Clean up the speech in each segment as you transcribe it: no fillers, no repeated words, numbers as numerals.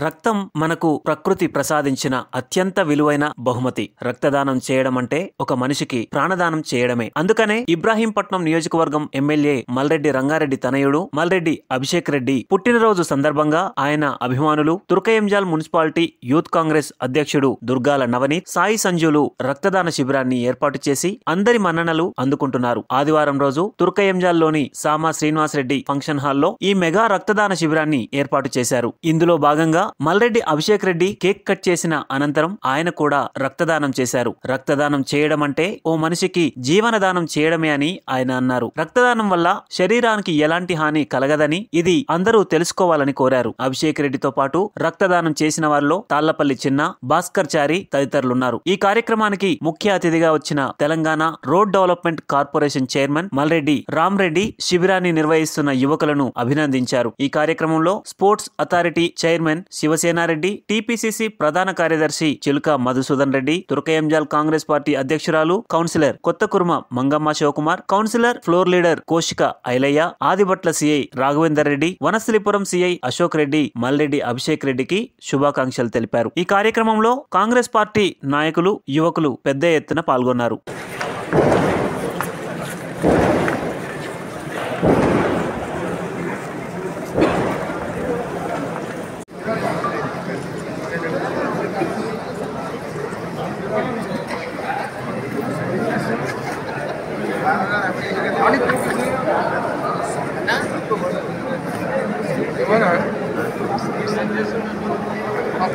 రక్తం మనకు ప్రకృతి ప్రసాదించిన అత్యంత విలువైన బహుమతి. రక్తదానం చేయడం అంటే ఒక మనిషికి ప్రాణదానం చేయడమే. అందుకనే ఇబ్రాహీంపట్నం నియోజకవర్గం ఎమ్మెల్యే మల్రెడ్డి రంగారెడ్డి తనయుడు మల్రెడ్డి అభిషేక్ రెడ్డి పుట్టినరోజు సందర్భంగా ఆయన అభిమానులు, తుర్కయంజాల్ మున్సిపాలిటీ యూత్ కాంగ్రెస్ అధ్యక్షుడు దుర్గాల నవనీత్, సాయి సంజులు రక్తదాన శిబిరాన్ని ఏర్పాటు చేసి అందరి మన్ననలు అందుకుంటున్నారు. ఆదివారం రోజు తుర్కయంజాల్లోని సామా శ్రీనివాసరెడ్డి ఫంక్షన్ హాల్లో ఈ మెగా రక్తదాన శిబిరాన్ని ఏర్పాటు చేశారు. ఇందులో భాగంగా మల్రెడ్డి అభిషేక్ రెడ్డి కేక్ కట్ చేసిన అనంతరం ఆయన కూడా రక్తదానం చేశారు. రక్తదానం చేయడం అంటే ఓ మనిషికి జీవనదానం చేయడమే అని ఆయన అన్నారు. రక్తదానం వల్ల శరీరానికి ఎలాంటి హాని కలగదని, ఇది అందరూ తెలుసుకోవాలని కోరారు. అభిషేక్ రెడ్డితో పాటు రక్తదానం చేసిన వారిలో తాళ్లపల్లి చిన్న, భాస్కర్ చారి తదితరులున్నారు. ఈ కార్యక్రమానికి ముఖ్య అతిథిగా వచ్చిన Telangana road development corporation chairman Malreddy Ramreddy శిబిరాన్ని నిర్వహిస్తున్న యువకులను అభినందించారు. ఈ కార్యక్రమంలో sports authority chairman Sivasenareddy, TPCC ప్రధాన కార్యదర్శి చిలుక మధుసూదన్ రెడ్డి, తుర్కయంజాల్ కాంగ్రెస్ పార్టీ అధ్యక్షురాలు councillor Kothakurma Mangamma Shivakumar, councillor floor leader Koshika Ailaiah, Adibatla CI Raghavender Reddy, Vanasthalipuram CI Ashok Reddy Malreddy Abhishek రెడ్డికి శుభాకాంక్షలు తెలిపారు. ఈ కార్యక్రమంలో కాంగ్రెస్ పార్టీ నాయకులు, యువకులు పెద్ద ఎత్తున పాల్గొన్నారు.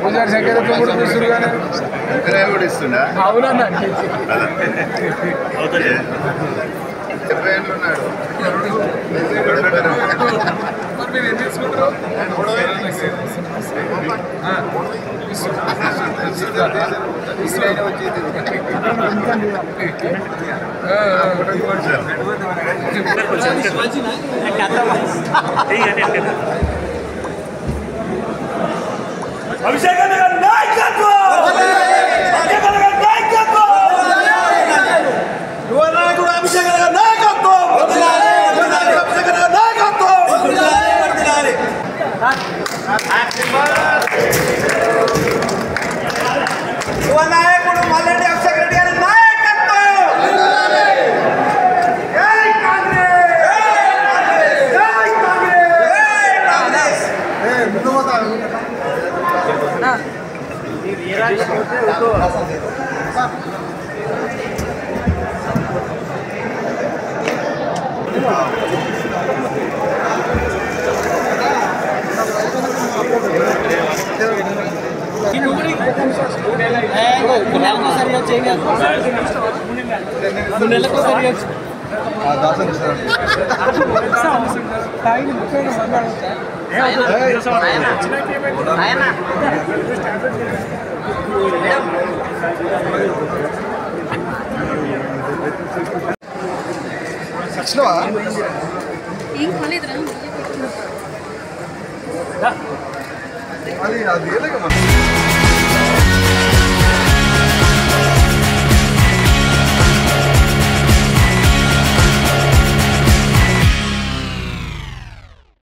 పూజారి సంఖ్యలో కూడా చూస్తురుగానే కూడా ఇస్తుందా? అవునన్నా 70 ఏళ్ళు ఉన్నాడు. మీరు ఏం తీసుకుంటారు? అభిషేక్ గారి నాయకత్వం, అభిషేక్ గారి నాయకత్వం, యువ నాయకుడు అభిషేక్ గారి నాయకత్వం, అభిషేక్ గారి నాయకత్వం. యువ నాయకుడు మల్రెడ్డి అభిషేక్ రెడ్డి గారి నాయకత్వం. జై కాంగ్రెస్, జై కాంగ్రెస్, జై కాంగ్రెస్. ఏం కాలేదురా అది